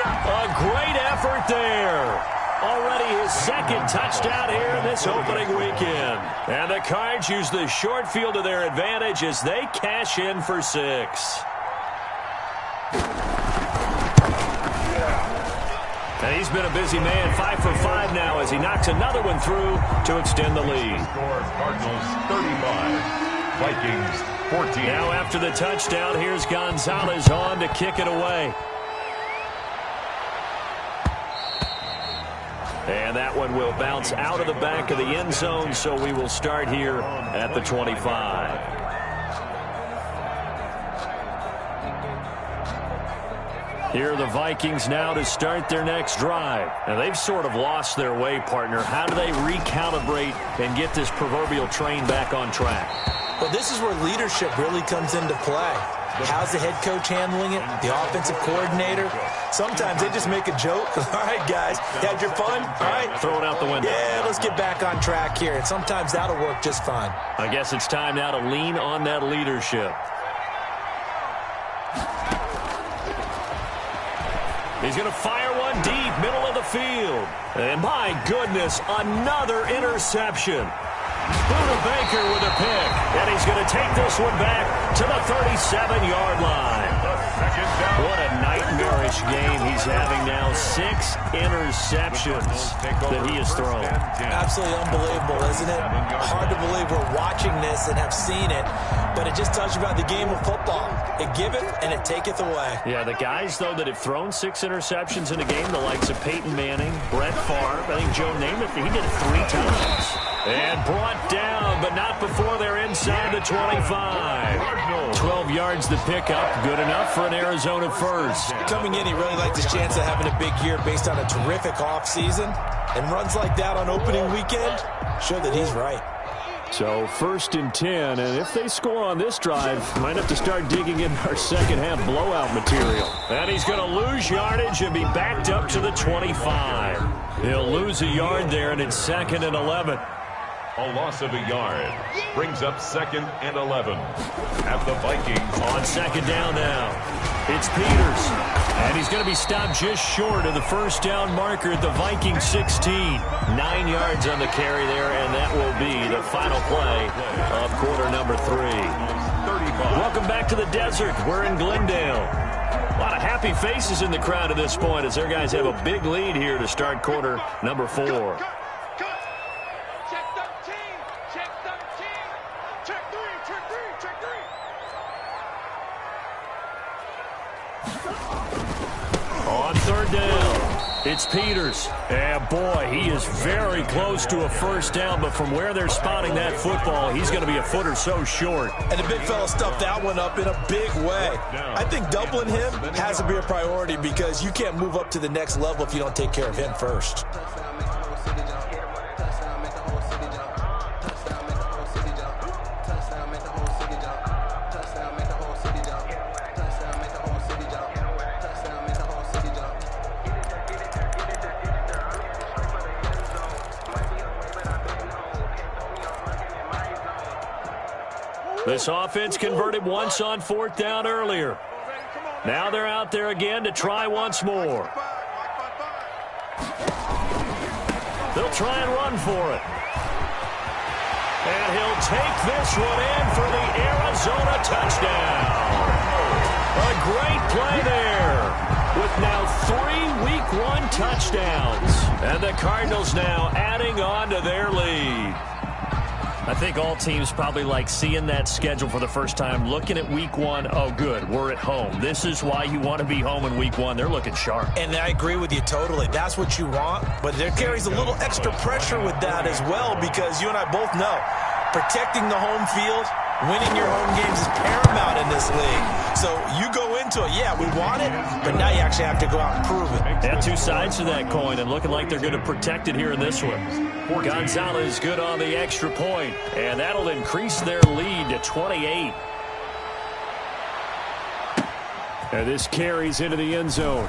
A great effort there. Already his 2nd touchdown here in this opening weekend. And the Cards use the short field to their advantage as they cash in for 6. And he's been a busy man, 5 for 5 now as he knocks another one through to extend the lead. Score Cardinals 35, Vikings 14. Now after the touchdown, here's Gonzalez on to kick it away. And that one will bounce out of the back of the end zone, so we will start here at the 25. Here are the Vikings now to start their next drive. And they've sort of lost their way, partner. How do they recalibrate and get this proverbial train back on track? Well, this is where leadership really comes into play. How's the head coach handling it? The offensive coordinator? Sometimes they just make a joke. All right, guys, had your fun? All right. Throw it out the window. Yeah, let's get back on track here. And sometimes that'll work just fine. I guess it's time now to lean on that leadership. He's going to fire one deep, middle of the field. And my goodness, another interception. Buda Baker with a pick. And he's going to take this one back to the 37-yard line. What a nightmarish game he's having now. 6 interceptions that he has thrown. Absolutely unbelievable, isn't it? Hard to believe we're watching this and have seen it, but it just tells you about the game of football. It giveth and it taketh away. Yeah, the guys, though, that have thrown 6 interceptions in a game, the likes of Peyton Manning, Brett Favre, I think Joe Namath, he did it 3 times. And brought down, but not before they're inside the 25. 12 yards to pick up. Good enough for an Arizona first. Coming in, he really liked his chance of having a big year based on a terrific offseason. And runs like that on opening weekend show that he's right. So 1st and 10, and if they score on this drive, might have to start digging in our second half blowout material. And he's going to lose yardage and be backed up to the 25. He'll lose a yard there, and it's 2nd and 11. A loss of a yard brings up 2nd and 11 at the Vikings. On 2nd down now, it's Peters. And he's going to be stopped just short of the first down marker at the Vikings 16. 9 yards on the carry there, and that will be the final play of quarter number 3. 35. Welcome back to the desert. We're in Glendale. A lot of happy faces in the crowd at this point as their guys have a big lead here to start quarter number 4. On 3rd down, it's Peters. And boy, he is very close to a first down, but from where they're spotting that football, he's going to be a foot or so short. And the big fella stuffed that one up in a big way. I think doubling him has to be a priority because you can't move up to the next level if you don't take care of him first. This offense converted once on 4th down earlier. Now they're out there again to try once more. They'll try and run for it. And he'll take this one in for the Arizona touchdown. A great play there with now 3 Week 1 touchdowns. And the Cardinals now adding on to their lead. I think all teams probably like seeing that schedule for the first time, looking at Week 1. Oh, good, we're at home. This is why you want to be home in Week 1. They're looking sharp. And I agree with you totally. That's what you want. But there carries a little extra pressure with that as well because you and I both know protecting the home field, winning your home games is paramount in this league. So you go into it, yeah, we want it, but now you actually have to go out and prove it. Yeah, 2 sides to that coin, and looking like they're going to protect it here in this one. Gonzalez good on the extra point, and that'll increase their lead to 28. And this carries into the end zone.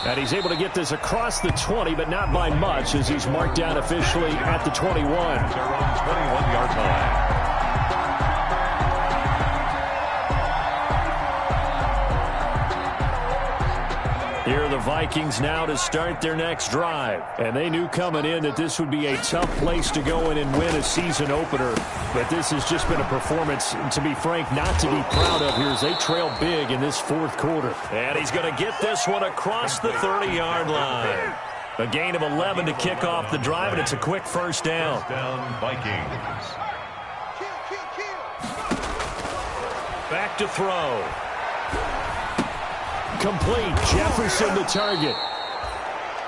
And he's able to get this across the 20, but not by much as he's marked down officially at the 21. Their own 21-yard line. Here are the Vikings now to start their next drive. And they knew coming in that this would be a tough place to go in and win a season opener. But this has just been a performance, to be frank, not to be proud of here as they trail big in this 4th quarter. And he's going to get this one across the 30-yard line. A gain of 11 to kick off the drive, and it's a quick first down. First down, Vikings. Back to throw. Complete. Jefferson the target.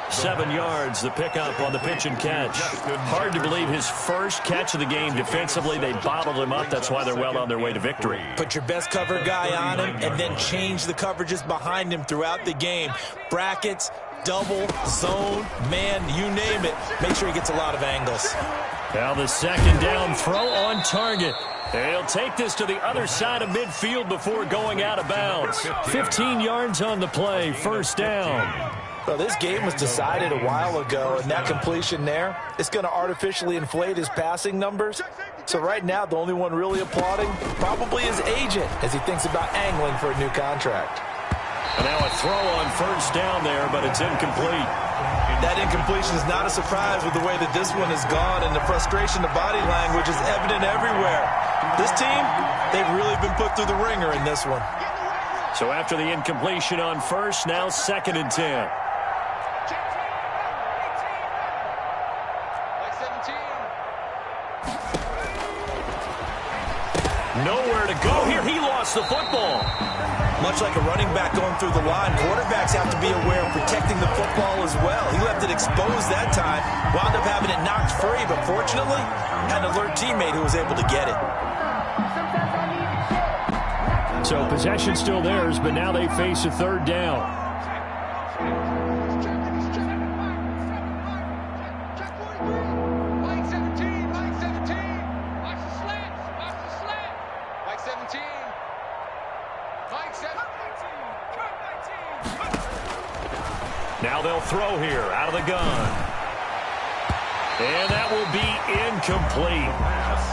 7 yards, the pickup on the pitch and catch. Hard to believe his first catch of the game defensively. They bottled him up. That's why they're well on their way to victory. Put your best cover guy on him and then change the coverages behind him throughout the game. Brackets, double, zone, man, you name it. Make sure he gets a lot of angles. Now the second down throw on target. He'll take this to the other side of midfield before going out of bounds. 15 yards on the play, first down. Well, this game was decided a while ago, and that completion there is going to artificially inflate his passing numbers. So right now, the only one really applauding probably his agent as he thinks about angling for a new contract. And now a throw on first down there, but it's incomplete. That incompletion is not a surprise with the way that this one has gone, and the frustration, the body language is evident everywhere. This team, they've really been put through the ringer in this one. So after the incompletion on first, now 2nd and 10. Nowhere to go here. He lost the football. Much like a running back going through the line, quarterbacks have to be aware of protecting the football as well. He left it exposed that time, wound up having it knocked free, but fortunately, had an alert teammate who was able to get it. So possession still theirs, but now they face a third down. Now they'll throw here out of the gun. And that will be incomplete.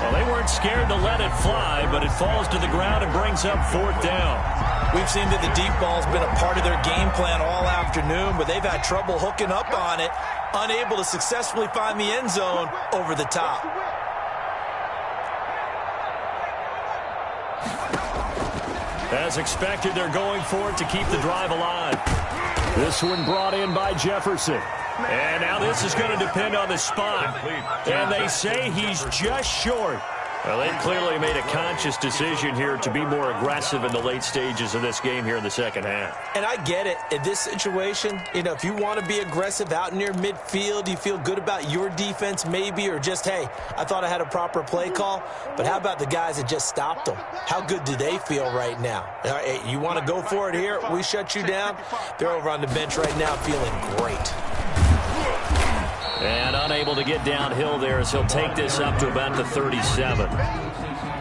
Well, they weren't scared to let it fly, but it falls to the ground and brings up 4th down. We've seen that the deep ball's been a part of their game plan all afternoon, but they've had trouble hooking up on it, unable to successfully find the end zone over the top. As expected, they're going for it to keep the drive alive. This one brought in by Jefferson. And now this is going to depend on the spot. And they say he's just short. Well, they clearly made a conscious decision here to be more aggressive in the late stages of this game here in the second half. And I get it. In this situation, you know, if you want to be aggressive out near midfield, you feel good about your defense maybe, or just, hey, I thought I had a proper play call. But how about the guys that just stopped them? How good do they feel right now? You want to go for it here? We shut you down? They're over on the bench right now feeling great. And unable to get downhill there as he'll take this up to about the 37.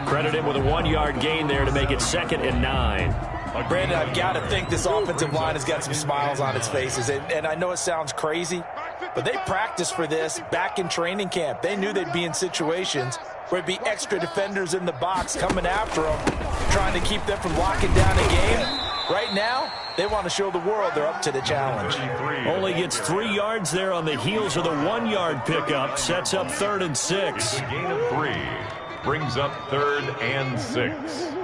Credit him with a 1-yard gain there to make it 2nd and 9. Brandon, I've got to think this offensive line has got some smiles on its faces. And I know it sounds crazy, but they practiced for this back in training camp. They knew they'd be in situations where it'd be extra defenders in the box coming after them, trying to keep them from locking down a game. Right now, they want to show the world they're up to the challenge. Only gets 3 yards there on the heels of the 1-yard pickup. Sets up 3rd and 6. Gain of 3 brings up 3rd and 6.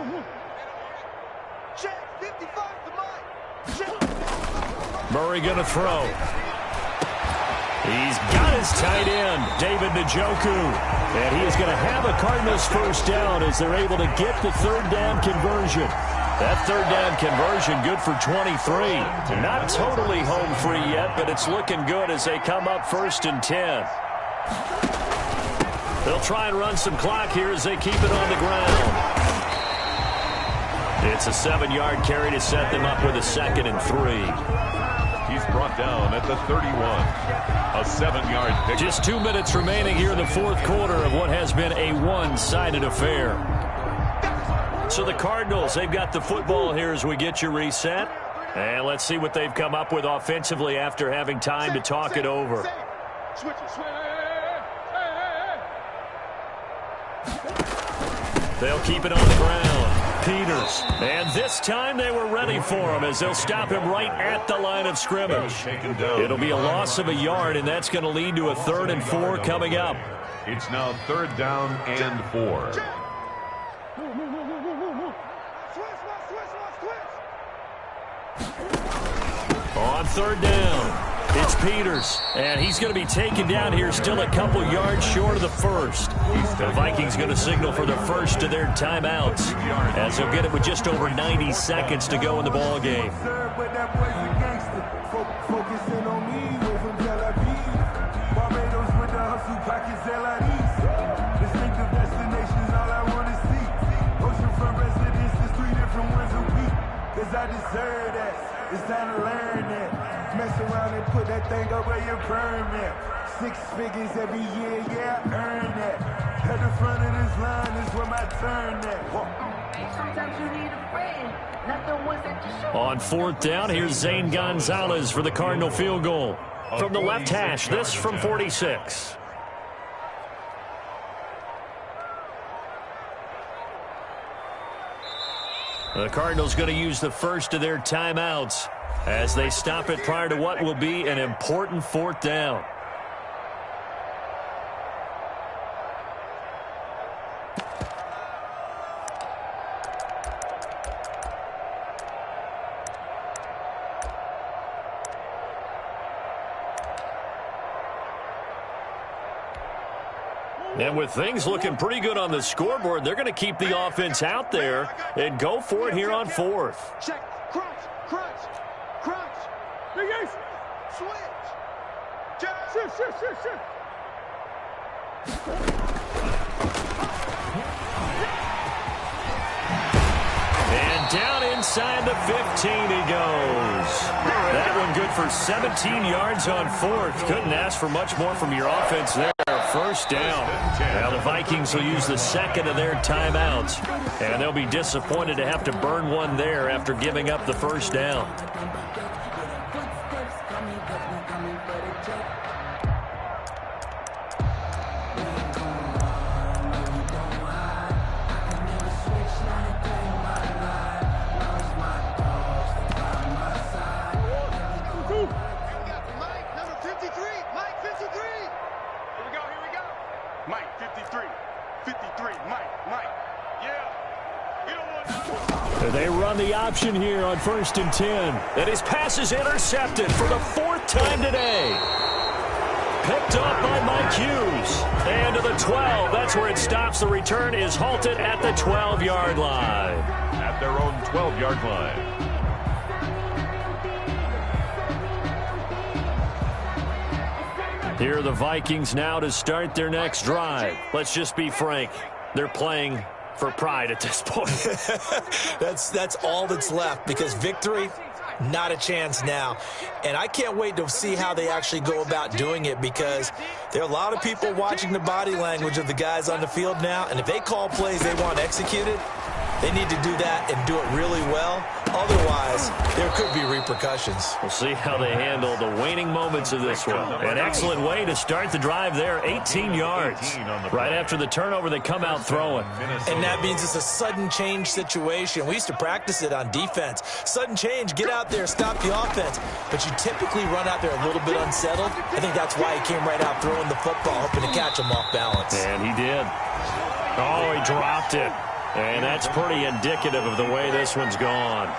Murray going to throw. He's got his tight end, David Njoku. And he is going to have a Cardinals first down as they're able to get the 3rd down conversion. That 3rd down conversion good for 23. Not totally home free yet, but it's looking good as they come up 1st and 10. They'll try and run some clock here as they keep it on the ground. It's a 7-yard carry to set them up with a 2nd and 3. He's brought down at the 31. A 7-yard pick. Just 2 minutes remaining here in the 4th quarter of what has been a one-sided affair. So the Cardinals, they've got the football here as we get you reset. And let's see what they've come up with offensively after having time to talk it over. They'll keep it on the ground. Peters. And this time they were ready for him as they'll stop him right at the line of scrimmage. It'll be a loss of a yard, and that's going to lead to a 3rd and 4 coming up. It's now 3rd down and 4. On 3rd down, it's Peters, and he's going to be taken down here still a couple yards short of the 1st. The Vikings going to signal for the first of their timeouts as they'll get it with just over 90 seconds to go in the ball game. Focusing on me, I deserve that. It's time to learn that. Mess around and put that thing over your permit. 6 figures every year, yeah, I earn that. At the front of this line is where my turn at. Sometimes you need a friend, not the ones that you show. On 4th down, here's Zane Gonzalez for the Cardinal field goal. From the left hash, this from 46. The Cardinals going to use the first of their timeouts as they stop it prior to what will be an important 4th down. And with things looking pretty good on the scoreboard, they're going to keep the offense out there and go for it here on 4th. Check. Crunch. Big Ace. Switch. Check. Shit. And down inside the 15 he goes. That one good for 17 yards on 4th. Couldn't ask for much more from your offense there. 1st down. Now the Vikings will use the second of their timeouts. And they'll be disappointed to have to burn one there after giving up the 1st down. They run the option here on 1st and 10. And his pass is intercepted for the 4th time today. Picked up by Mike Hughes. And to the 12. That's where it stops. The return is halted at the 12-yard line. At their own 12-yard line. Here are the Vikings now to start their next drive. Let's just be frank. They're playing for pride at this point. That's all that's left, because victory, not a chance now. And I can't wait to see how they actually go about doing it, because there are a lot of people watching the body language of the guys on the field now, and if they call plays they want executed, they need to do that and do it really well. Otherwise, there could be repercussions. We'll see how they handle the waning moments of this one. An excellent way to start the drive there, 18 yards. Right after the turnover, they come out throwing. And that means it's a sudden change situation. We used to practice it on defense. Sudden change, get out there, stop the offense. But you typically run out there a little bit unsettled. I think that's why he came right out throwing the football, hoping to catch him off balance. And he did. Oh, he dropped it. And that's pretty indicative of the way this one's gone.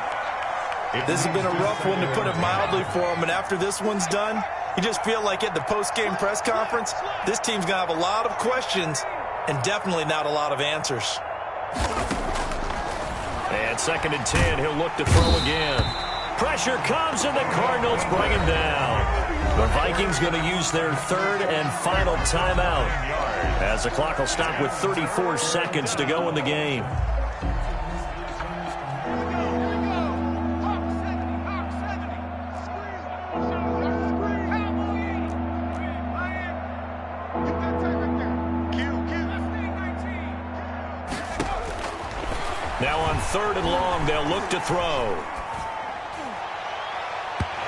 This has been a rough one, to put it mildly, for him. And after this one's done, you just feel like at the post-game press conference, this team's going to have a lot of questions and definitely not a lot of answers. And 2nd and 10, he'll look to throw again. Pressure comes, and the Cardinals bring him down. The Vikings going to use their 3rd and final timeout, as the clock will stop with 34 seconds to go in the game. Now on 3rd and long, they'll look to throw.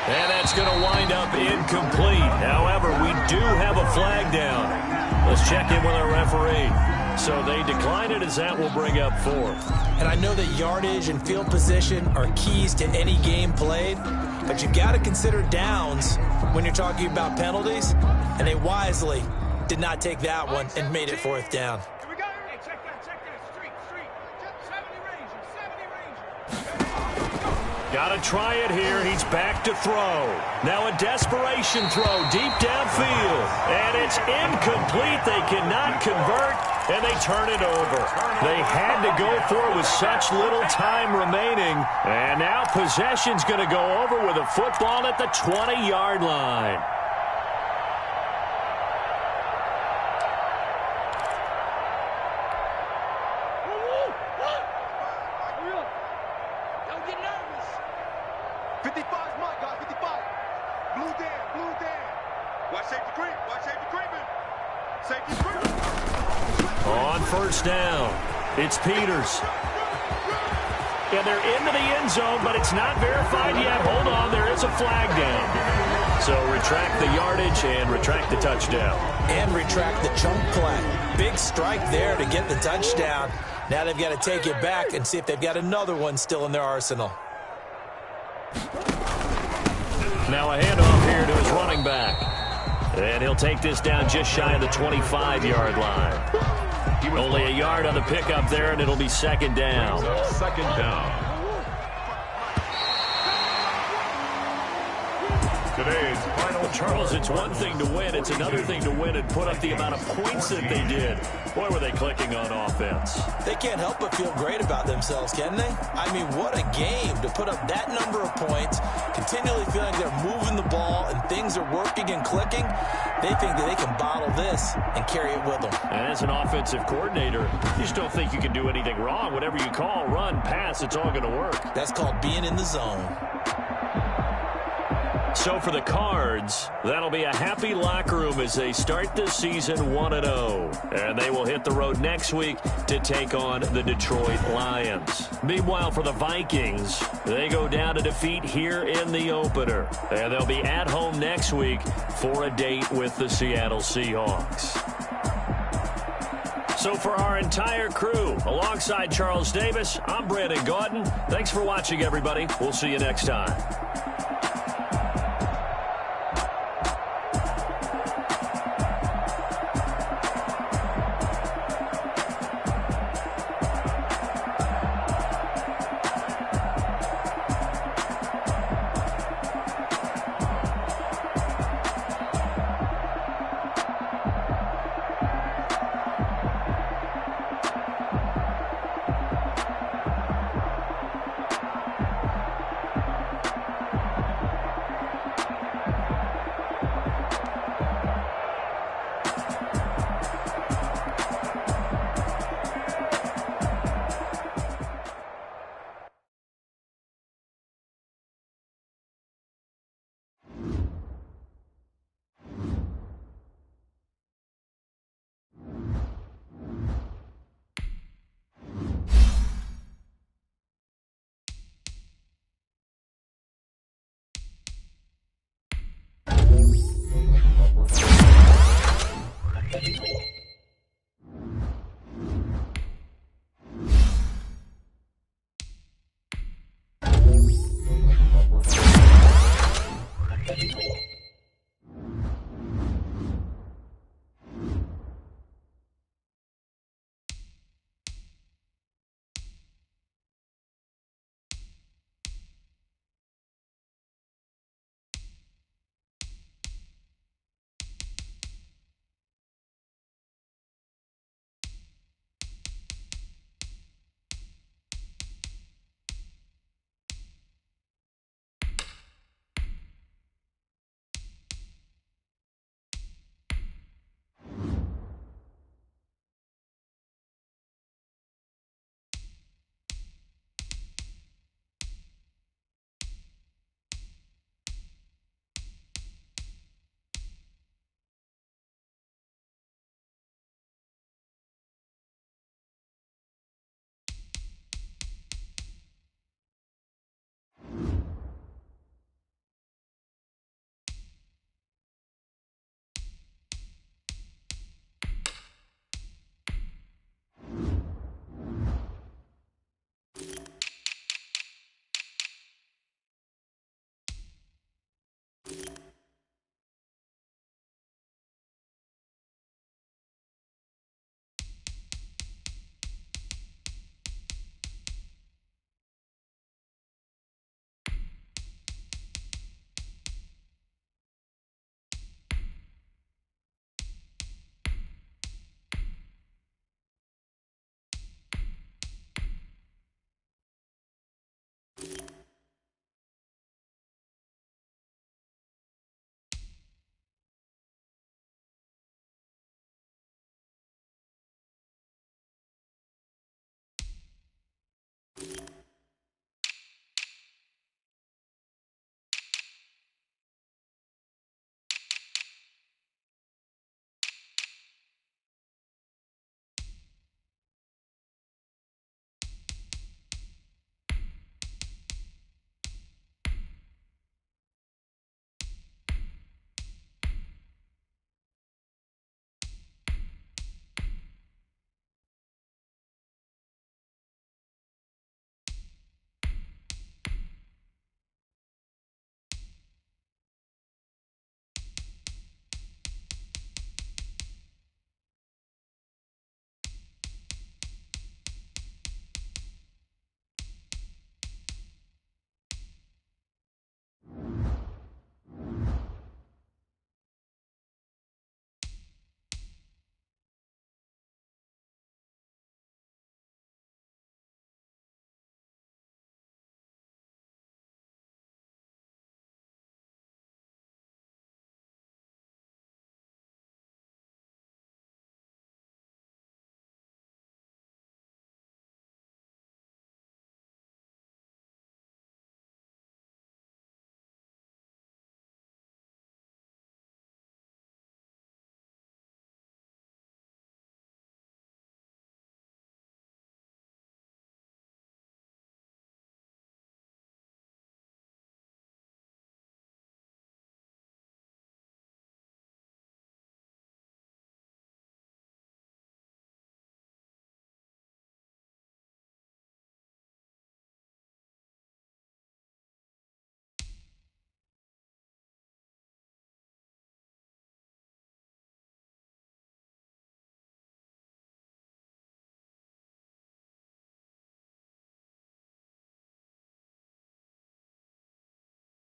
And that's going to wind up incomplete. However, we do have a flag down. Let's check in with our referee. So they decline it, as that will bring up 4th. And I know that yardage and field position are keys to any game played, but you've got to consider downs when you're talking about penalties, and they wisely did not take that one and made it 4th down. Got to try it here. He's back to throw. Now a desperation throw deep downfield. And it's incomplete. They cannot convert, and they turn it over. They had to go for it with such little time remaining. And now possession's going to go over with a football at the 20-yard line. Watch safety creep. Watch safety creeping. Safety creeping. On first down, it's Peters. Yeah, they're into the end zone, but it's not verified yet. Hold on, there is a flag down. So retract the yardage and retract the touchdown. And retract the chunk play. Big strike there to get the touchdown. Now they've got to take it back and see if they've got another one still in their arsenal. Now a handoff here to his running back. And he'll take this down just shy of the 25-yard line. Only a yard on the pickup there, and it'll be second down. Second down. Today's final. Charles, it's one thing to win. It's another thing to win and put up the amount of points that they did. Boy, were they clicking on offense. They can't help but feel great about themselves, can they? I mean, what a game to put up that number of points, continually feeling they're moving the ball and things are working and clicking. They think that they can bottle this and carry it with them. And as an offensive coordinator, you just don't think you can do anything wrong. Whatever you call, run, pass, it's all going to work. That's called being in the zone. So for the Cards, that'll be a happy locker room as they start this season 1-0. And they will hit the road next week to take on the Detroit Lions. Meanwhile, for the Vikings, they go down to defeat here in the opener. And they'll be at home next week for a date with the Seattle Seahawks. So for our entire crew, alongside Charles Davis, I'm Brandon Gaudin. Thanks for watching, everybody. We'll see you next time.